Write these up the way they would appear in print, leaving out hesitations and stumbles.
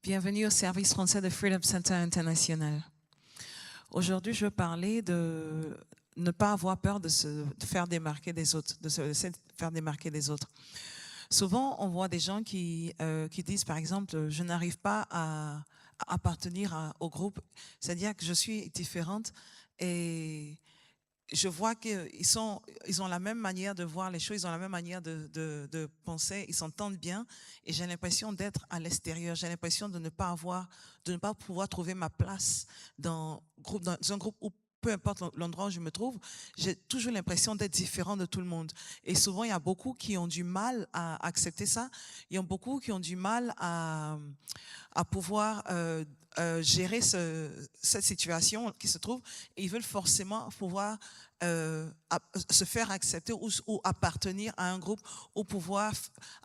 Bienvenue au service français de Freedom Center International. Aujourd'hui, je veux parler de ne pas avoir peur de se faire démarquer des autres, de se laisser faire démarquer des autres. Souvent, on voit des gens qui disent, par exemple, je n'arrive pas à appartenir au groupe, c'est-à-dire que je suis différente et je vois qu'ils ont la même manière de voir les choses, ils ont la même manière de penser, ils s'entendent bien et j'ai l'impression d'être à l'extérieur, j'ai l'impression de ne pas pouvoir trouver ma place dans un groupe où peu importe l'endroit où je me trouve, j'ai toujours l'impression d'être différent de tout le monde. Et souvent, il y a beaucoup qui ont du mal à accepter ça. Il y a beaucoup qui ont du mal à pouvoir gérer cette situation qui se trouve et ils veulent forcément pouvoir se faire accepter ou appartenir à un groupe ou pouvoir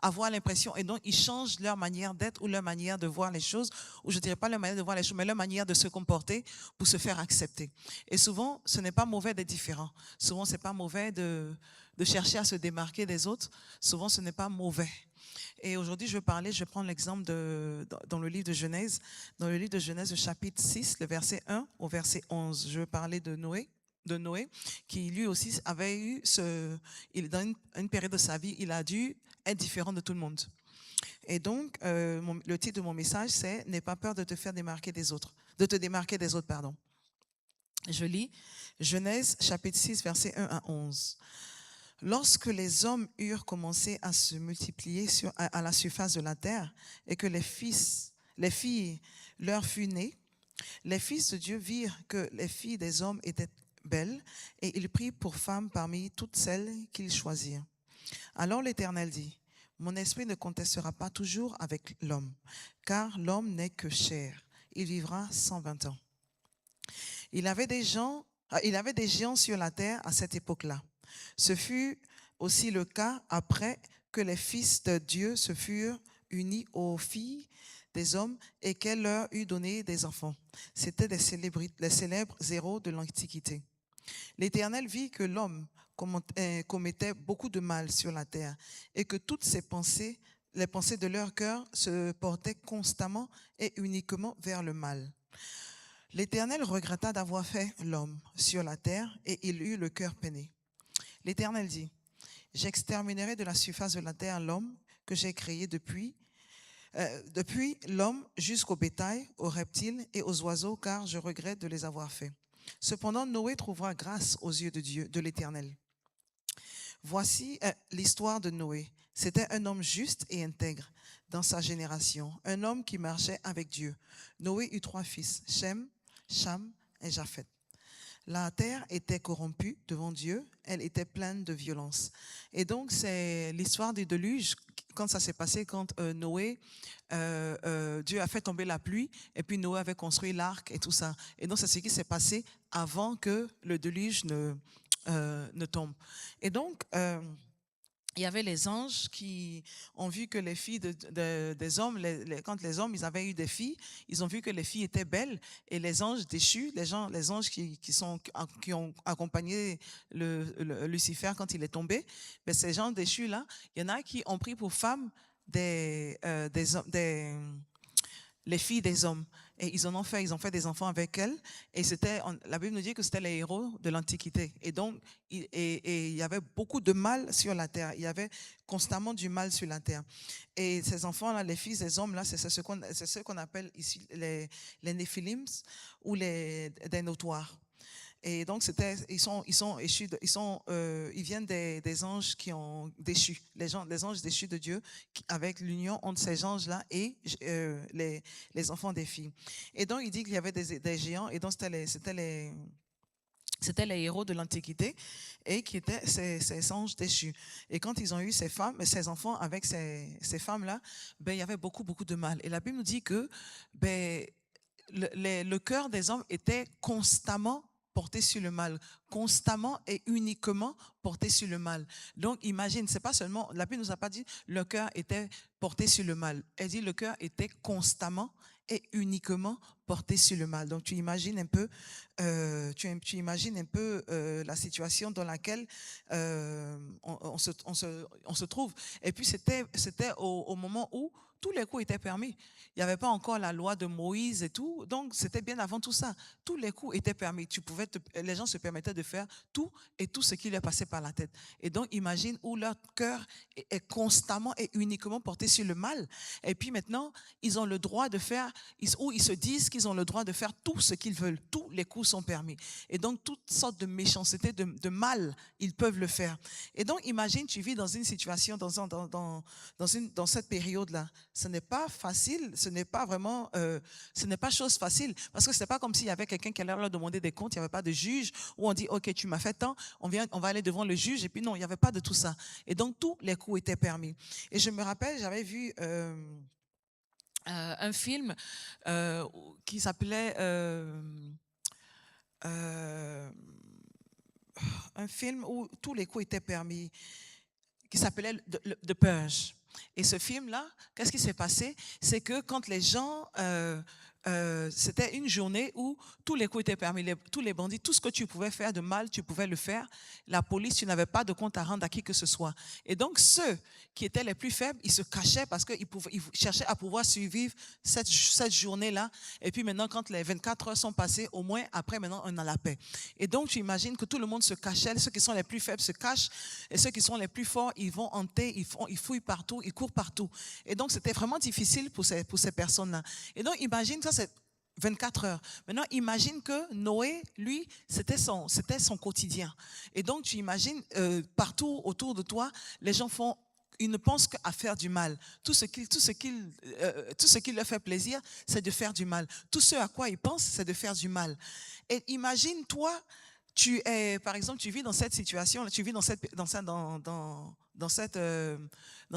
avoir l'impression et donc ils changent leur manière d'être ou leur manière de voir les choses ou je dirais pas leur manière de voir les choses mais leur manière de se comporter pour se faire accepter. Et souvent ce n'est pas mauvais d'être différent, souvent c'est pas mauvais de chercher à se démarquer des autres, souvent ce n'est pas mauvais. Et aujourd'hui, je vais prendre l'exemple dans le livre de Genèse. Dans le livre de Genèse, le chapitre 6, le verset 1 au verset 11. Je veux parler de Noé, qui lui aussi avait eu dans une période de sa vie, il a dû être différent de tout le monde. Et donc, le titre de mon message, c'est « N'aie pas peur de te faire démarquer des autres ». De te démarquer des autres, pardon. Je lis Genèse, chapitre 6, verset 1 à 11. Lorsque les hommes eurent commencé à se multiplier à la surface de la terre et que les filles leur furent nées, les fils de Dieu virent que les filles des hommes étaient belles et ils prirent pour femmes parmi toutes celles qu'ils choisirent. Alors l'Éternel dit, « Mon esprit ne contestera pas toujours avec l'homme, car l'homme n'est que chair. Il vivra 120 ans. » Il avait des géants sur la terre à cette époque-là. Ce fut aussi le cas après que les fils de Dieu se furent unis aux filles des hommes et qu'elle leur eut donné des enfants. C'étaient les célèbres héros de l'Antiquité. L'Éternel vit que l'homme commettait beaucoup de mal sur la terre et que toutes ses pensées, les pensées de leur cœur se portaient constamment et uniquement vers le mal. L'Éternel regretta d'avoir fait l'homme sur la terre et il eut le cœur peiné. L'Éternel dit, « J'exterminerai de la surface de la terre l'homme que j'ai créé depuis l'homme jusqu'au bétail, aux reptiles et aux oiseaux, car je regrette de les avoir faits. » Cependant, Noé trouvera grâce aux yeux de Dieu, de l'Éternel. Voici l'histoire de Noé. C'était un homme juste et intègre dans sa génération, un homme qui marchait avec Dieu. Noé eut 3 fils, Shem, Cham et Japheth. La terre était corrompue devant Dieu, elle était pleine de violence. Et donc, c'est l'histoire du déluge, quand ça s'est passé, quand Noé, Dieu a fait tomber la pluie, et puis Noé avait construit l'arc et tout ça. Et donc, c'est ce qui s'est passé avant que le déluge ne tombe. Et donc, il y avait les anges qui ont vu que les filles des hommes, quand les hommes ils avaient eu des filles, ils ont vu que les filles étaient belles et les anges déchus, les anges qui ont accompagné Lucifer quand il est tombé, mais ces gens déchus là, il y en a qui ont pris pour femmes les filles des hommes. Et ils ont fait des enfants avec elles. Et la Bible nous dit que c'était les héros de l'Antiquité. Et donc, il y avait beaucoup de mal sur la terre. Il y avait constamment du mal sur la terre. Et ces enfants-là, les fils des hommes, là, c'est ce qu'on appelle ici les Néphilim ou des notoires. Et donc, ils viennent des anges qui ont déchu, les anges déchus de Dieu, avec l'union entre ces anges-là et les enfants des filles. Et donc, il dit qu'il y avait des géants, et donc c'était les héros de l'Antiquité et qui étaient ces anges déchus. Et quand ils ont eu ces enfants avec ces femmes-là, ben, il y avait beaucoup, beaucoup de mal. Et la Bible nous dit que ben, le cœur des hommes était constamment porté sur le mal, constamment et uniquement porté sur le mal. Donc imagine, c'est pas seulement, la Bible nous a pas dit le cœur était porté sur le mal, elle dit le cœur était constamment et uniquement porté sur le mal. Donc tu imagines un peu, tu imagines un peu la situation dans laquelle on se trouve. Et puis c'était au moment où tous les coups étaient permis. Il n'y avait pas encore la loi de Moïse et tout, donc c'était bien avant tout ça. Tous les coups étaient permis. Les gens se permettaient de faire tout et tout ce qui leur passait par la tête. Et donc imagine où leur cœur est constamment et uniquement porté sur le mal. Et puis maintenant, ils ont le droit de faire, ou ils se disent qu'ils ont le droit de faire tout ce qu'ils veulent. Tous les coups sont permis. Et donc toutes sortes de méchanceté, de mal, ils peuvent le faire. Et donc imagine, tu vis dans une situation, dans cette période-là. Ce n'est pas facile, ce n'est pas vraiment, ce n'est pas chose facile. Parce que ce n'est pas comme s'il y avait quelqu'un qui allait leur demander des comptes, il n'y avait pas de juge, où on dit, OK, tu m'as fait tant, on va aller devant le juge, et puis non, il n'y avait pas de tout ça. Et donc tous les coups étaient permis. Et je me rappelle, j'avais vu un film qui s'appelait un film où tous les coups étaient permis, qui s'appelait The Purge. Et ce film-là, qu'est-ce qui s'est passé? C'est que quand les gens, c'était une journée où tous les coups étaient permis, tous les bandits, tout ce que tu pouvais faire de mal, tu pouvais le faire. La police, tu n'avais pas de compte à rendre à qui que ce soit. Et donc ceux qui étaient les plus faibles, ils se cachaient parce qu'ils cherchaient à pouvoir survivre cette journée-là. Et puis maintenant, quand les 24 heures sont passées, au moins après, maintenant, on a la paix. Et donc tu imagines que tout le monde se cachait, ceux qui sont les plus faibles se cachent, et ceux qui sont les plus forts, ils vont hanter, ils fouillent partout, ils courent partout. Et donc c'était vraiment difficile pour ces personnes-là. Et donc imagine, ça c'est 24 heures. Maintenant, imagine que Noé, lui, c'était son quotidien. Et donc, tu imagines, partout autour de toi, les gens ils ne pensent qu'à faire du mal. Tout ce qui leur fait plaisir, c'est de faire du mal. Tout ce à quoi ils pensent, c'est de faire du mal. Et imagine, toi, par exemple, tu vis dans cette situation, tu vis dans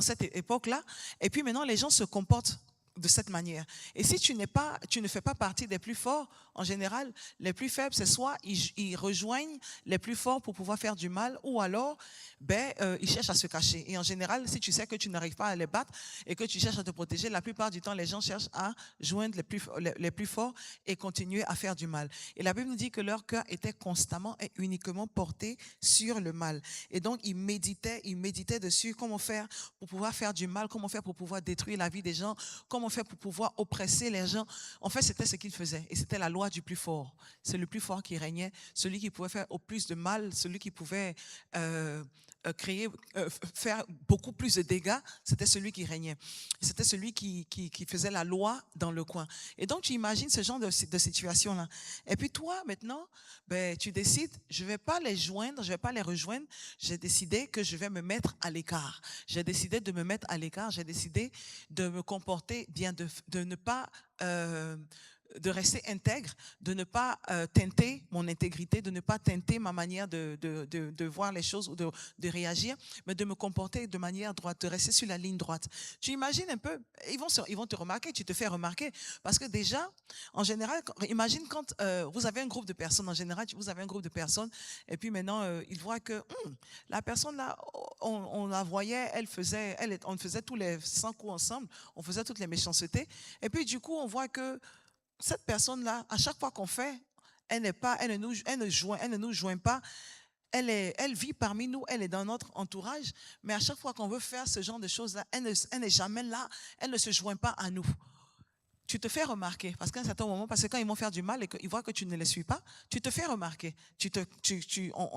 cette époque-là, et puis maintenant, les gens se comportent de cette manière. Et si tu ne fais pas partie des plus forts, en général, les plus faibles, c'est soit ils rejoignent les plus forts pour pouvoir faire du mal, ou alors ils cherchent à se cacher. Et en général, si tu sais que tu n'arrives pas à les battre et que tu cherches à te protéger, la plupart du temps, les gens cherchent à joindre les plus forts et continuer à faire du mal. Et la Bible nous dit que leur cœur était constamment et uniquement porté sur le mal. Et donc, ils méditaient dessus, comment faire pour pouvoir faire du mal, comment faire pour pouvoir détruire la vie des gens, comment faire pour pouvoir oppresser les gens. En fait, c'était ce qu'ils faisaient. Et c'était la loi du plus fort. C'est le plus fort qui régnait, celui qui pouvait faire au plus de mal, celui qui pouvait faire beaucoup plus de dégâts, c'était celui qui régnait. C'était celui qui faisait la loi dans le coin. Et donc, tu imagines ce genre de situation-là. Et puis toi, maintenant, tu décides, je ne vais pas les joindre, je ne vais pas les rejoindre. J'ai décidé que je vais me mettre à l'écart. J'ai décidé de me mettre à l'écart. J'ai décidé de me comporter bien, de ne pas... de rester intègre, de ne pas teinter mon intégrité, de ne pas teinter ma manière de voir les choses ou de réagir, mais de me comporter de manière droite, de rester sur la ligne droite. Tu imagines un peu, ils vont te remarquer, tu te fais remarquer, parce que déjà, en général, imagine quand vous avez un groupe de personnes, en général, vous avez un groupe de personnes, et puis maintenant, ils voient que la personne là, on la voyait, on faisait tous les 100 coups ensemble, on faisait toutes les méchancetés, et puis du coup, on voit que cette personne-là, à chaque fois qu'on fait, elle ne nous joint pas. Elle vit parmi nous, elle est dans notre entourage, mais à chaque fois qu'on veut faire ce genre de choses-là, elle n'est jamais là, elle ne se joint pas à nous. Tu te fais remarquer, parce qu'à un certain moment, parce que quand ils vont faire du mal et qu'ils voient que tu ne les suis pas, tu te fais remarquer.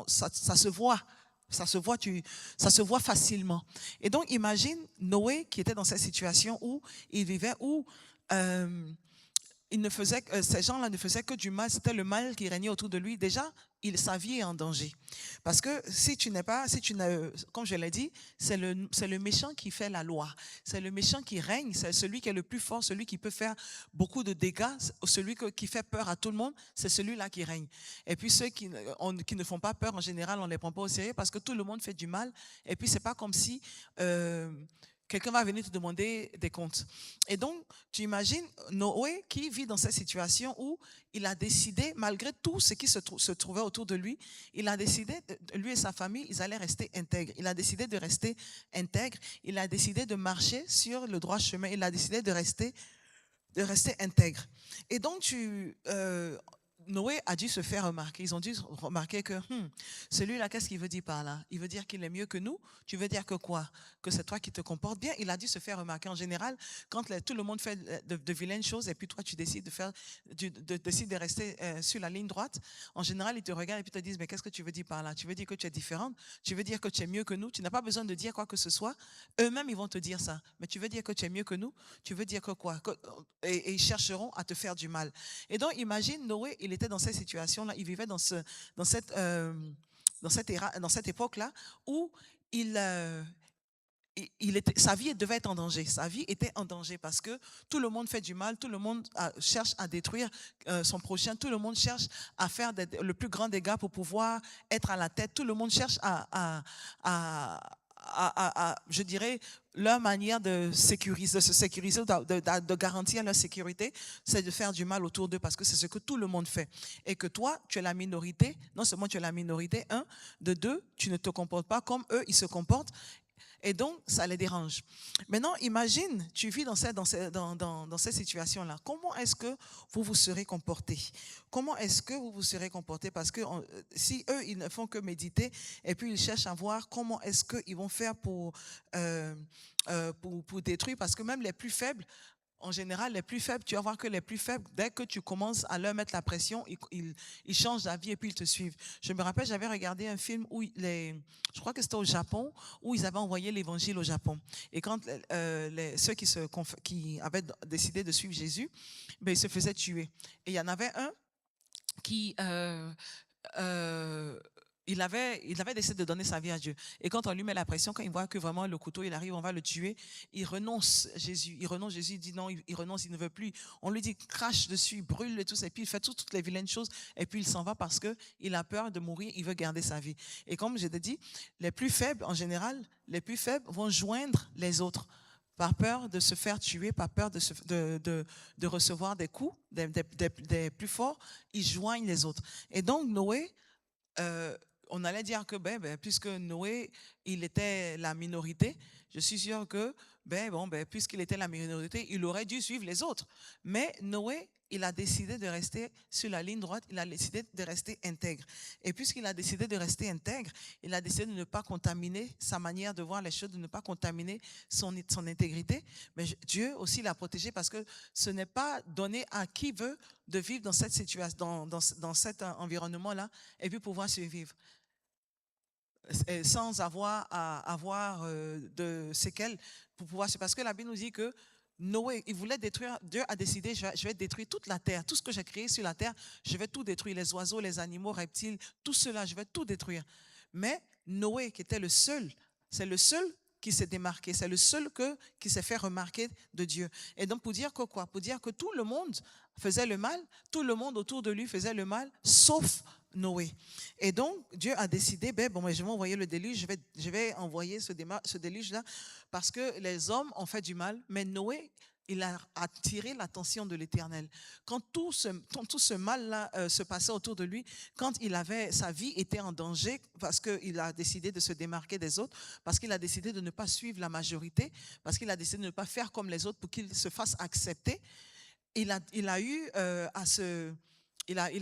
Ça se voit. Ça se voit facilement. Et donc, imagine Noé qui était dans cette situation où il vivait, où ces gens-là ne faisaient que du mal, c'était le mal qui régnait autour de lui. Déjà, sa vie est en danger. Parce que comme je l'ai dit, c'est le méchant qui fait la loi. C'est le méchant qui règne, c'est celui qui est le plus fort, celui qui peut faire beaucoup de dégâts, celui qui fait peur à tout le monde, c'est celui-là qui règne. Et puis ceux qui ne font pas peur, en général, on ne les prend pas au sérieux parce que tout le monde fait du mal. Et puis, c'est pas comme si... quelqu'un va venir te demander des comptes. Et donc, tu imagines Noé qui vit dans cette situation où il a décidé, malgré tout ce qui se trouvait autour de lui, il a décidé, lui et sa famille, ils allaient rester intègres. Il a décidé de rester intègre. Il a décidé de marcher sur le droit chemin. Il a décidé de rester de rester intègre. Et donc, Noé a dû se faire remarquer. Ils ont dû remarquer que celui-là, qu'est-ce qu'il veut dire par là? Il veut dire qu'il est mieux que nous. Tu veux dire que quoi? Que c'est toi qui te comportes bien. Il a dû se faire remarquer. En général, quand tout le monde fait de vilaines choses et puis toi, tu décides de rester sur la ligne droite, en général, ils te regardent et puis te disent, mais qu'est-ce que tu veux dire par là? Tu veux dire que tu es différente? Tu veux dire que tu es mieux que nous? Tu n'as pas besoin de dire quoi que ce soit. Eux-mêmes, ils vont te dire ça. Mais tu veux dire que tu es mieux que nous? Tu veux dire que quoi? Et ils chercheront à te faire du mal. Et donc, imagine, Noé, il était dans cette situation-là, il vivait dans cette époque-là où sa vie devait être en danger. Sa vie était en danger parce que tout le monde fait du mal, tout le monde cherche à détruire son prochain, tout le monde cherche à faire le plus grand dégât pour pouvoir être à la tête, tout le monde cherche je dirais, leur manière de se sécuriser, de garantir leur sécurité, c'est de faire du mal autour d'eux parce que c'est ce que tout le monde fait. Et que toi, tu es la minorité, non seulement tu es la minorité, de deux, tu ne te comportes pas comme eux, ils se comportent. Et donc, ça les dérange. Maintenant, imagine, tu vis dans cette situation-là. Comment est-ce que vous vous serez comporté? Comment est-ce que vous vous serez comporté? Parce que si eux, ils ne font que méditer et puis ils cherchent à voir comment est-ce qu'ils vont faire pour détruire. Parce que même les plus faibles, en général, les plus faibles, tu vas voir que les plus faibles, dès que tu commences à leur mettre la pression, ils changent d'avis et puis ils te suivent. Je me rappelle, j'avais regardé un film où je crois que c'était au Japon, où ils avaient envoyé l'évangile au Japon. Et quand ceux qui avaient décidé de suivre Jésus, ben, ils se faisaient tuer. Et il y en avait un qui il avait décidé de donner sa vie à Dieu. Et quand on lui met la pression, quand il voit que vraiment le couteau, il arrive, on va le tuer, il renonce Jésus, il dit non, il renonce, il ne veut plus. On lui dit crache dessus, brûle et tout ça, et puis il fait toutes les vilaines choses, et puis il s'en va parce qu'il a peur de mourir, il veut garder sa vie. Et comme je t'ai dit, les plus faibles, en général, les plus faibles vont joindre les autres par peur de se faire tuer, par peur de recevoir des coups des plus forts, ils joignent les autres. Et donc Noé, on allait dire que puisque Noé, il était la minorité, je suis sûr que puisqu'il était la minorité, il aurait dû suivre les autres. Mais Noé, il a décidé de rester sur la ligne droite, il a décidé de rester intègre. Et puisqu'il a décidé de rester intègre, il a décidé de ne pas contaminer sa manière de voir les choses, de ne pas contaminer son intégrité. Mais Dieu aussi l'a protégé parce que ce n'est pas donné à qui veut de vivre dans cette situation, dans cet environnement-là et puis pouvoir survivre sans avoir à avoir de séquelles pour pouvoir. C'est parce que la Bible nous dit que Noé, il voulait détruire, Dieu a décidé, je vais détruire toute la terre, tout ce que j'ai créé sur la terre, je vais tout détruire, les oiseaux, les animaux, reptiles, tout cela, je vais tout détruire. Mais Noé, qui était le seul, c'est le seul qui s'est démarqué, c'est le seul qui s'est fait remarquer de Dieu. Et donc pour dire que quoi? Pour dire que tout le monde faisait le mal, tout le monde autour de lui faisait le mal, sauf Noé. Et donc, Dieu a décidé, je vais envoyer le déluge, je vais envoyer ce déluge-là parce que les hommes ont fait du mal, mais Noé, il a attiré l'attention de l'Éternel. Quand tout ce mal-là se passait autour de lui, quand sa vie était en danger parce qu'il a décidé de se démarquer des autres, parce qu'il a décidé de ne pas suivre la majorité, parce qu'il a décidé de ne pas faire comme les autres pour qu'il se fasse accepter, il a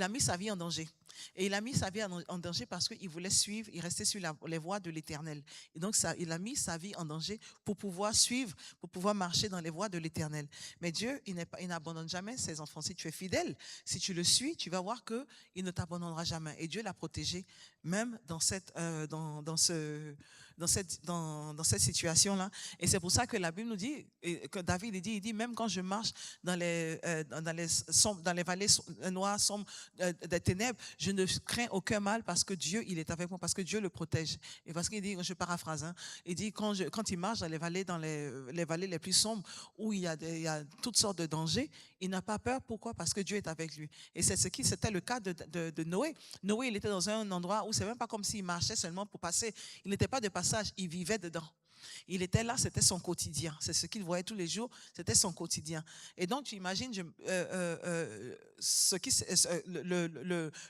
mis sa vie en danger. Et il a mis sa vie en danger parce qu'il voulait suivre, il restait sur les voies de l'Éternel. Et donc, il a mis sa vie en danger pour pouvoir suivre, pour pouvoir marcher dans les voies de l'Éternel. Mais Dieu, il n'abandonne jamais ses enfants. Si tu es fidèle, si tu le suis, tu vas voir qu'il ne t'abandonnera jamais. Et Dieu l'a protégé, même dans cette situation-là. Et c'est pour ça que la Bible nous dit, que David il dit, même quand je marche dans les vallées noires, sombres des ténèbres, je ne crains aucun mal parce que Dieu, il est avec moi, parce que Dieu le protège. Et parce qu'il dit, je paraphrase, il dit, quand il marche dans les vallées les plus sombres, où il y a toutes sortes de dangers, il n'a pas peur. Pourquoi? Parce que Dieu est avec lui. Et c'était le cas de Noé. Noé, il était dans un endroit où c'est même pas comme s'il marchait seulement pour passer. Il n'était pas de passage, il vivait dedans. Il était là, c'était son quotidien. C'est ce qu'il voyait tous les jours, c'était son quotidien. Et donc, tu imagines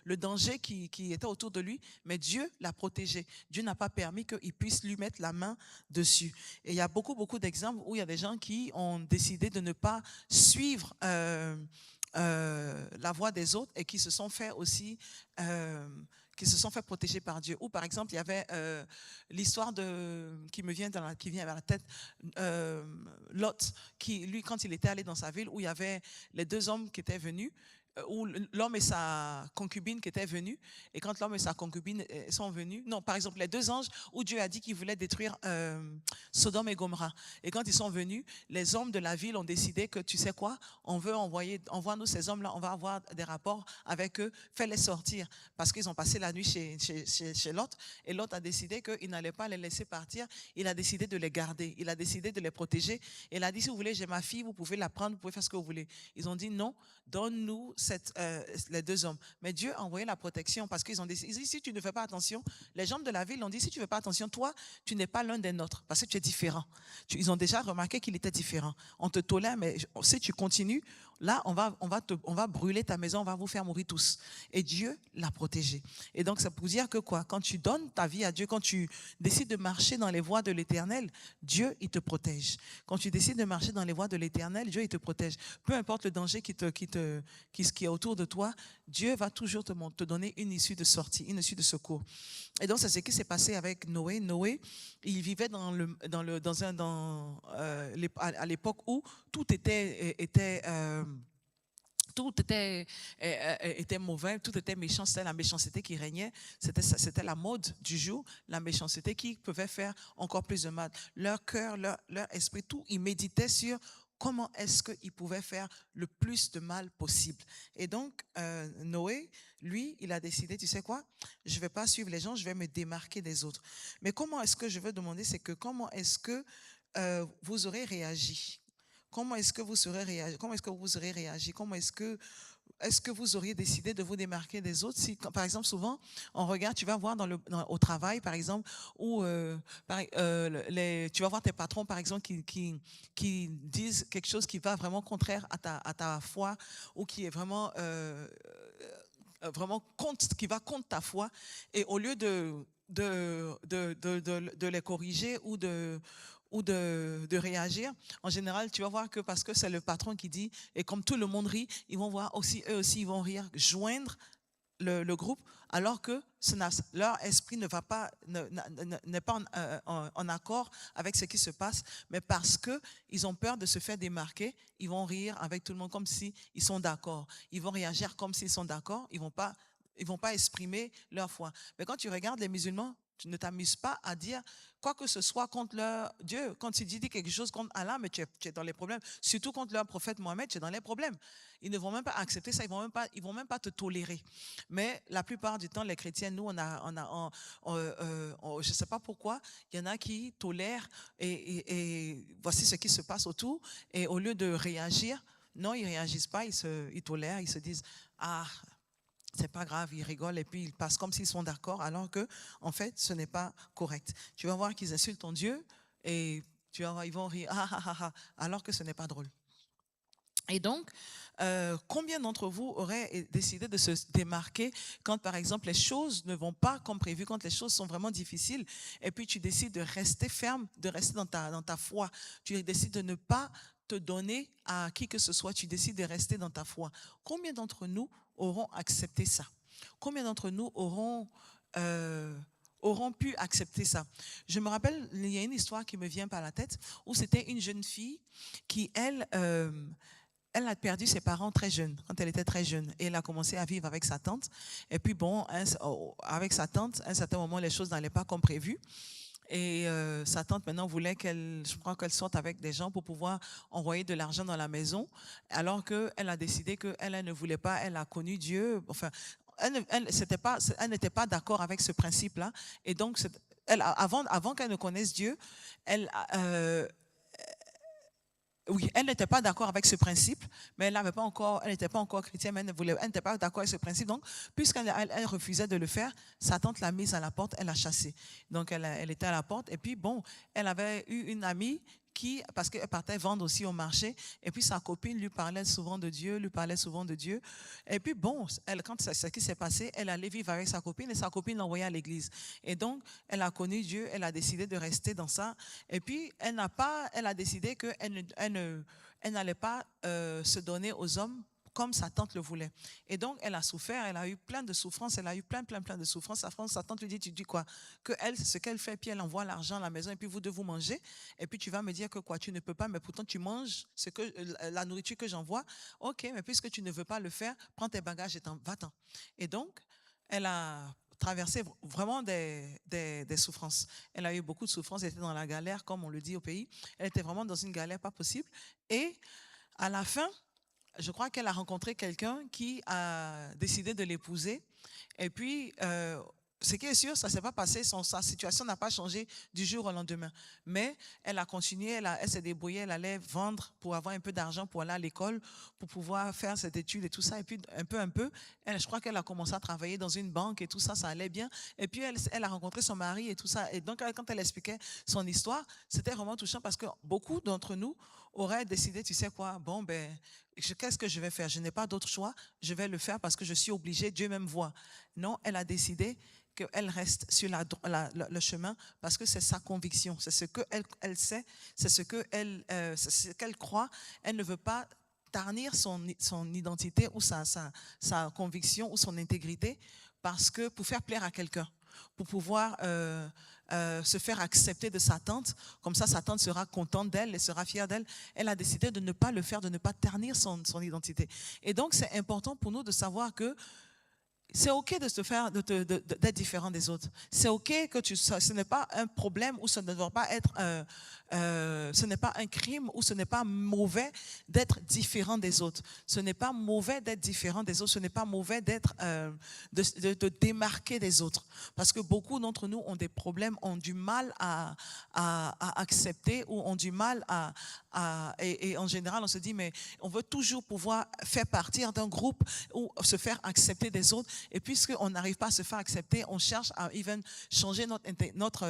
le danger qui était autour de lui, mais Dieu l'a protégé. Dieu n'a pas permis qu'il puisse lui mettre la main dessus. Et il y a beaucoup d'exemples où il y a des gens qui ont décidé de ne pas suivre la voie des autres et qui se sont fait aussi protéger par Dieu. Ou par exemple, il y avait l'histoire qui vient à la tête, Lot, qui lui, quand il était allé dans sa ville où il y avait les deux hommes qui étaient venus, où l'homme et sa concubine qui étaient venus, et quand l'homme et sa concubine sont venus, non, par exemple, les deux anges où Dieu a dit qu'il voulait détruire Sodome et Gomorrha, et quand ils sont venus, les hommes de la ville ont décidé que, tu sais quoi, envoie-nous ces hommes-là, on va avoir des rapports avec eux, fais-les sortir, parce qu'ils ont passé la nuit chez Lot, et Lot a décidé qu'il n'allait pas les laisser partir, il a décidé de les garder, il a décidé de les protéger, et il a dit, si vous voulez, j'ai ma fille, vous pouvez la prendre, vous pouvez faire ce que vous voulez. Ils ont dit, non, donne-nous les deux hommes. Mais Dieu a envoyé la protection parce qu'ils ont dit, si tu ne fais pas attention, les gens de la ville ont dit, si tu ne fais pas attention, toi, tu n'es pas l'un des nôtres parce que tu es différent. Ils ont déjà remarqué qu'il était différent. On te tolère, mais si tu continues, là, on va brûler ta maison, on va vous faire mourir tous. Et Dieu l'a protégé. Et donc, ça pour dire que quoi? Quand tu donnes ta vie à Dieu, quand tu décides de marcher dans les voies de l'Éternel, Dieu, il te protège. Quand tu décides de marcher dans les voies de l'Éternel, Dieu, il te protège. Peu importe le danger qui est autour de toi, Dieu va toujours te donner une issue de sortie, une issue de secours. Et donc, c'est ce qui s'est passé avec Noé. Noé, il vivait à l'époque où tout était mauvais, tout était méchant, c'était la méchanceté qui régnait, c'était la mode du jour, la méchanceté qui pouvait faire encore plus de mal. Leur cœur, leur esprit, tout, ils méditaient sur comment est-ce qu'ils pouvaient faire le plus de mal possible. Et donc, Noé, lui, il a décidé, tu sais quoi, je ne vais pas suivre les gens, je vais me démarquer des autres. Mais comment est-ce que je veux demander, c'est que comment est-ce que vous aurez réagi? Comment est-ce que vous serez réagi? Comment est-ce que vous aurez réagi? Est-ce que vous auriez décidé de vous démarquer des autres? Si, par exemple, souvent, on regarde, tu vas voir au travail, par exemple, où tu vas voir tes patrons, par exemple, qui disent quelque chose qui va vraiment contraire à ta foi ou qui est vraiment qui va contre ta foi. Et au lieu de les corriger ou de réagir, en général, tu vas voir que parce que c'est le patron qui dit, et comme tout le monde rit, ils vont voir aussi, eux aussi, ils vont rire, joindre le groupe, alors que leur esprit n'est pas en accord avec ce qui se passe, mais parce qu'ils ont peur de se faire démarquer, ils vont rire avec tout le monde comme s'ils sont d'accord. Ils vont réagir comme s'ils sont d'accord, ils vont pas exprimer leur foi. Mais quand tu regardes les musulmans, tu ne t'amuses pas à dire quoi que ce soit contre leur Dieu. Quand tu dis quelque chose contre Allah, mais tu es dans les problèmes. Surtout contre leur prophète Mohammed, tu es dans les problèmes. Ils ne vont même pas accepter ça, ils vont même pas te tolérer. Mais la plupart du temps, les chrétiens, nous, je ne sais pas pourquoi, il y en a qui tolèrent et voici ce qui se passe autour. Et au lieu de réagir, non, ils ne réagissent pas, ils tolèrent, ils se disent, ah, c'est pas grave, ils rigolent et puis ils passent comme s'ils sont d'accord, alors que, en fait, ce n'est pas correct. Tu vas voir qu'ils insultent ton Dieu et tu vas voir, ils vont rire, alors que ce n'est pas drôle. Et donc, combien d'entre vous auraient décidé de se démarquer quand, par exemple, les choses ne vont pas comme prévu, quand les choses sont vraiment difficiles, et puis tu décides de rester ferme, de rester dans ta foi, tu décides de ne pas te donner à qui que ce soit, tu décides de rester dans ta foi. Combien d'entre nous auront accepté ça? Combien d'entre nous auront pu accepter ça? Je me rappelle, il y a une histoire qui me vient par la tête où c'était une jeune fille qui, elle a perdu ses parents très jeune, quand elle était très jeune. Et elle a commencé à vivre avec sa tante. Et puis bon, avec sa tante, à un certain moment, les choses n'allaient pas comme prévu. Et sa tante maintenant voulait qu'elle sorte avec des gens pour pouvoir envoyer de l'argent dans la maison, alors qu'elle a décidé qu'elle ne voulait pas, elle a connu Dieu. Enfin, elle n'était pas d'accord avec ce principe-là. Et donc, avant qu'elle ne connaisse Dieu, Oui, elle n'était pas d'accord avec ce principe, mais elle n'était pas encore chrétienne, mais elle n'était pas d'accord avec ce principe. Donc, puisqu'elle refusait de le faire, sa tante l'a mise à la porte, elle l'a chassée. Donc, elle était à la porte. Et puis, bon, elle avait eu une amie parce qu'elle partait vendre aussi au marché, et puis sa copine lui parlait souvent de Dieu, Et puis, bon, quand c'est ce qui s'est passé, elle allait vivre avec sa copine, et sa copine l'envoyait à l'église. Et donc, elle a connu Dieu, elle a décidé de rester dans ça. Et puis, elle a décidé qu'elle elle n'allait pas se donner aux hommes comme sa tante le voulait. Et donc, elle a souffert, elle a eu plein de souffrances, elle a eu plein de souffrances. Sa tante lui dit, tu dis quoi? Que elle, c'est ce qu'elle fait, puis elle envoie l'argent à la maison, et puis vous deux, vous mangez, et puis tu vas me dire que quoi, tu ne peux pas, mais pourtant tu manges la nourriture que j'envoie. Ok, mais puisque tu ne veux pas le faire, prends tes bagages et va-t'en. Et donc, elle a traversé vraiment des souffrances. Elle a eu beaucoup de souffrances, elle était dans la galère, comme on le dit au pays. Elle était vraiment dans une galère pas possible. Et à la fin, je crois qu'elle a rencontré quelqu'un qui a décidé de l'épouser. Et puis, ce qui est sûr, ça ne s'est pas passé, sa situation n'a pas changé du jour au lendemain. Mais elle a continué, elle s'est débrouillée, elle allait vendre pour avoir un peu d'argent pour aller à l'école, pour pouvoir faire cette étude et tout ça. Et puis, un peu, je crois qu'elle a commencé à travailler dans une banque et tout ça, ça allait bien. Et puis, elle a rencontré son mari et tout ça. Et donc, quand elle expliquait son histoire, c'était vraiment touchant parce que beaucoup d'entre nous auraient décidé, tu sais quoi, bon, ben, qu'est-ce que je vais faire? Je n'ai pas d'autre choix, je vais le faire parce que je suis obligée, Dieu même voit. Non, elle a décidé qu'elle reste sur le chemin parce que c'est sa conviction, c'est ce qu'elle sait, c'est ce qu'elle croit. Elle ne veut pas tarnir son identité ou sa conviction ou son intégrité parce que pour faire plaire à quelqu'un, pour pouvoir se faire accepter de sa tante, comme ça sa tante sera contente d'elle et sera fière d'elle. Elle a décidé de ne pas le faire, de ne pas ternir son identité. Et donc c'est important pour nous de savoir que c'est OK de se faire, d'être différent des autres. C'est OK que ce n'est pas un problème ou ce ne doit pas être, ce n'est pas un crime ou ce n'est pas mauvais d'être différent des autres. Ce n'est pas mauvais d'être différent des autres. Ce n'est pas mauvais d'être, de démarquer des autres. Parce que beaucoup d'entre nous ont des problèmes, ont du mal à accepter ou ont du mal et en général, on se dit, mais on veut toujours pouvoir faire partir d'un groupe ou se faire accepter des autres. Et puisqu'on n'arrive pas à se faire accepter, on cherche à changer notre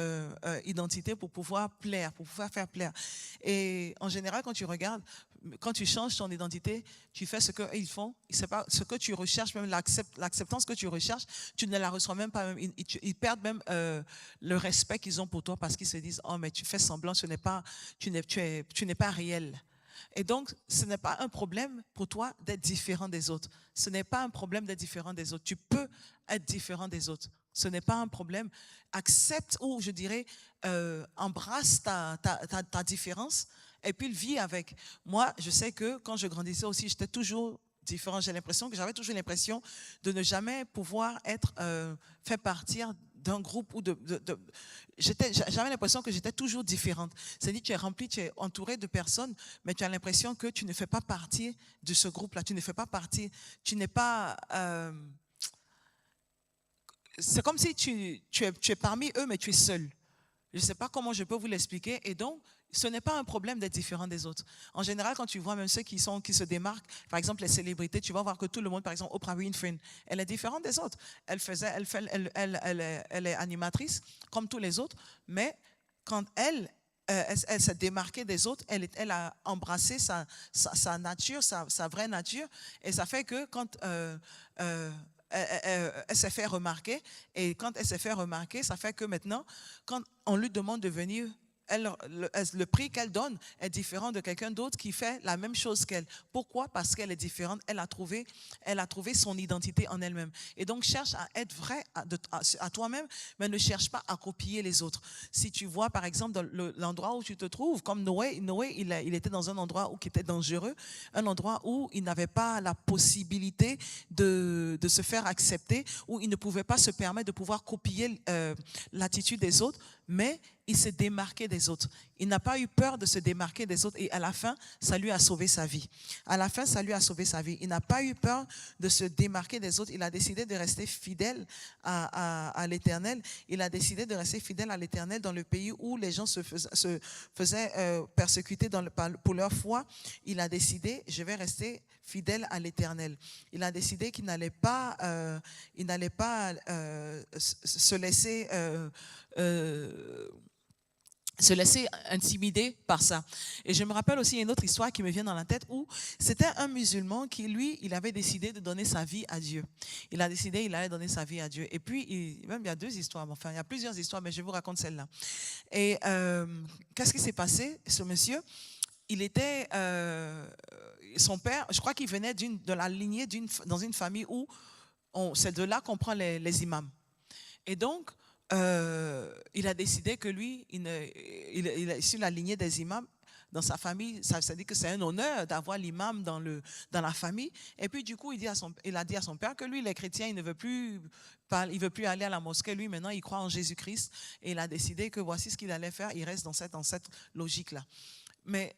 identité pour pouvoir plaire, pour pouvoir faire plaire. Et en général, quand tu regardes, quand tu changes ton identité, tu fais ce qu'ils font. C'est pas ce que tu recherches, même l'acceptance que tu recherches, tu ne la reçois même pas. Même, ils perdent même le respect qu'ils ont pour toi parce qu'ils se disent, oh mais tu fais semblant, tu n'es pas réel. Et donc, ce n'est pas un problème pour toi d'être différent des autres. Ce n'est pas un problème d'être différent des autres. Tu peux être différent des autres. Ce n'est pas un problème. Accepte ou, je dirais, embrasse ta différence et puis vis avec. Moi, je sais que quand je grandissais aussi, j'étais toujours différent. J'avais toujours l'impression de ne jamais pouvoir être fait partir d'un groupe ou j'avais l'impression que j'étais toujours différente. C'est-à-dire, tu es rempli, tu es entouré de personnes, mais tu as l'impression que tu ne fais pas partie de ce groupe-là. Tu ne fais pas partie, tu n'es pas... c'est comme si tu es parmi eux, mais tu es seul. Je ne sais pas comment je peux vous l'expliquer. Et donc, ce n'est pas un problème d'être différent des autres. En général, quand tu vois même ceux qui se démarquent, par exemple les célébrités, tu vas voir que tout le monde, par exemple Oprah Winfrey, elle est différente des autres. Elle est animatrice comme tous les autres, mais quand elle s'est démarquée des autres, elle a embrassé sa nature, sa vraie nature, et ça fait que quand elle s'est fait remarquer, et quand elle s'est fait remarquer, ça fait que maintenant, quand on lui demande de venir, le prix qu'elle donne est différent de quelqu'un d'autre qui fait la même chose qu'elle. Pourquoi? Parce qu'elle est différente. Elle a trouvé son identité en elle-même. Et donc, cherche à être vrai à toi-même, mais ne cherche pas à copier les autres. Si tu vois, par exemple, dans l'endroit où tu te trouves, comme Noé, il était dans un endroit qui était dangereux, un endroit où il n'avait pas la possibilité de se faire accepter, où il ne pouvait pas se permettre de pouvoir copier l'attitude des autres, mais il s'est démarqué des autres. Il n'a pas eu peur de se démarquer des autres et à la fin, ça lui a sauvé sa vie. À la fin, ça lui a sauvé sa vie. Il n'a pas eu peur de se démarquer des autres. Il a décidé de rester fidèle à l'Éternel. Il a décidé de rester fidèle à l'Éternel dans le pays où les gens se faisaient persécuter pour leur foi. Il a décidé, je vais rester fidèle à l'Éternel. Il a décidé qu'il n'allait pas, se laisser intimider par ça. Et je me rappelle aussi une autre histoire qui me vient dans la tête où c'était un musulman qui, lui, il avait décidé de donner sa vie à Dieu. Il a décidé, il allait donner sa vie à Dieu. Et puis, même il y a deux histoires, enfin, il y a plusieurs histoires, mais je vous raconte celle-là. Et qu'est-ce qui s'est passé? Ce monsieur, il était, son père, je crois qu'il venait de la lignée dans une famille où c'est de là qu'on prend les imams. Et donc, il a décidé que lui, il est sur la lignée des imams. Dans sa famille, ça dit que c'est un honneur d'avoir l'imam dans la famille. Et puis du coup, il a dit à son père que lui, les chrétiens, il ne veut plus aller à la mosquée. Lui, maintenant, il croit en Jésus-Christ. Et il a décidé que voici ce qu'il allait faire. Il reste dans cette logique-là. Mais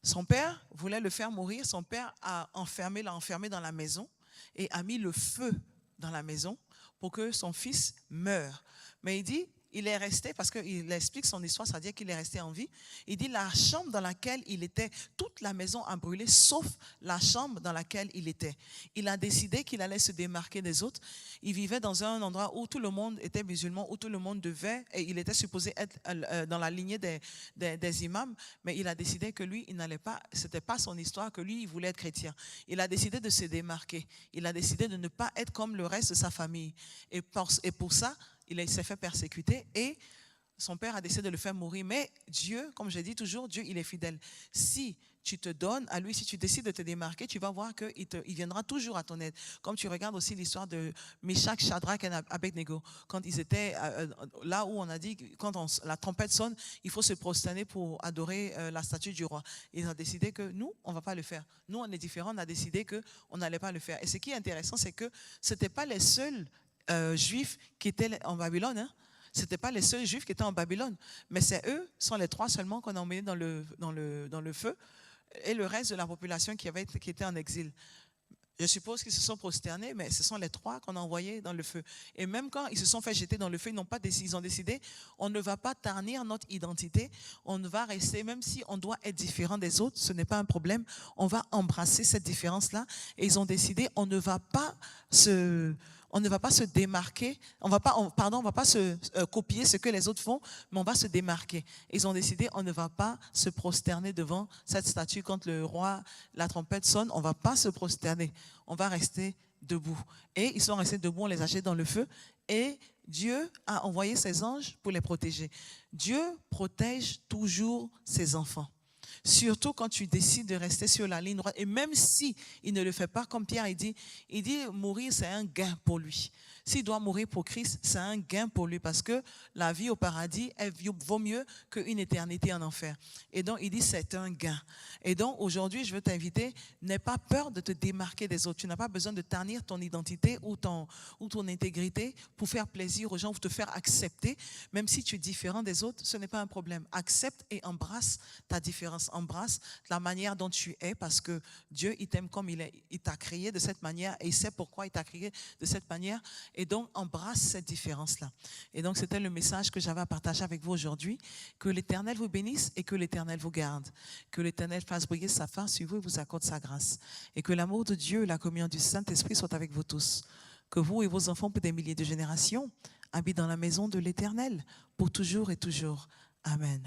son père voulait le faire mourir. Son père l'a enfermé dans la maison et a mis le feu dans la maison pour que son fils meure. Mais il dit, il est resté, parce qu'il explique son histoire, ça veut dire qu'il est resté en vie. Il dit, la chambre dans laquelle il était, toute la maison a brûlé, sauf la chambre dans laquelle il était. Il a décidé qu'il allait se démarquer des autres. Il vivait dans un endroit où tout le monde était musulman, où tout le monde devait, et il était supposé être dans la lignée des imams, mais il a décidé que lui, il n'allait pas, c'était pas son histoire, que lui, il voulait être chrétien. Il a décidé de se démarquer. Il a décidé de ne pas être comme le reste de sa famille. Et pour ça, il s'est fait persécuter et son père a décidé de le faire mourir. Mais Dieu, comme je dis toujours, Dieu, il est fidèle. Si tu te donnes à lui, si tu décides de te démarquer, tu vas voir qu'il viendra toujours à ton aide. Comme tu regardes aussi l'histoire de Meshach, Shadrach et Abednego. Quand ils étaient là où on a dit, quand la trompette sonne, il faut se prosterner pour adorer la statue du roi. Ils ont décidé que nous, on ne va pas le faire. Nous, on est différents, on a décidé qu'on n'allait pas le faire. Et ce qui est intéressant, c'est que ce n'étaient pas les seuls juifs qui étaient en Babylone, hein. Ce n'étaient pas les seuls juifs qui étaient en Babylone, mais c'est eux, sont les trois seulement qu'on a emmenés dans le feu, et le reste de la population qui était en exil. Je suppose qu'ils se sont prosternés, mais ce sont les trois qu'on a envoyés dans le feu. Et même quand ils se sont fait jeter dans le feu, ils ont décidé, on ne va pas ternir notre identité, on va rester, même si on doit être différent des autres, ce n'est pas un problème, on va embrasser cette différence-là. Et ils ont décidé, on ne va pas se démarquer, on va pas se copier ce que les autres font, mais on va se démarquer. Ils ont décidé, on ne va pas se prosterner devant cette statue quand le roi, la trompette sonne, on ne va pas se prosterner, on va rester debout. Et ils sont restés debout, on les a jetés dans le feu et Dieu a envoyé ses anges pour les protéger. Dieu protège toujours ses enfants. Surtout quand tu décides de rester sur la ligne droite. Et même si il ne le fait pas, comme Pierre, il dit mourir, c'est un gain pour lui. S'il doit mourir pour Christ, c'est un gain pour lui parce que la vie au paradis, elle vaut mieux qu'une éternité en enfer. Et donc, il dit c'est un gain. Et donc, aujourd'hui, je veux t'inviter, n'aie pas peur de te démarquer des autres. Tu n'as pas besoin de ternir ton identité ou ton intégrité pour faire plaisir aux gens ou te faire accepter. Même si tu es différent des autres, ce n'est pas un problème. Accepte et embrasse ta différence. Embrasse la manière dont tu es parce que Dieu, il t'aime comme il est. Il t'a créé de cette manière et il sait pourquoi il t'a créé de cette manière. Et donc, embrasse cette différence-là. Et donc, c'était le message que j'avais à partager avec vous aujourd'hui. Que l'Éternel vous bénisse et que l'Éternel vous garde. Que l'Éternel fasse briller sa face sur vous et vous accorde sa grâce. Et que l'amour de Dieu et la communion du Saint-Esprit soient avec vous tous. Que vous et vos enfants pour des milliers de générations habitent dans la maison de l'Éternel pour toujours et toujours. Amen.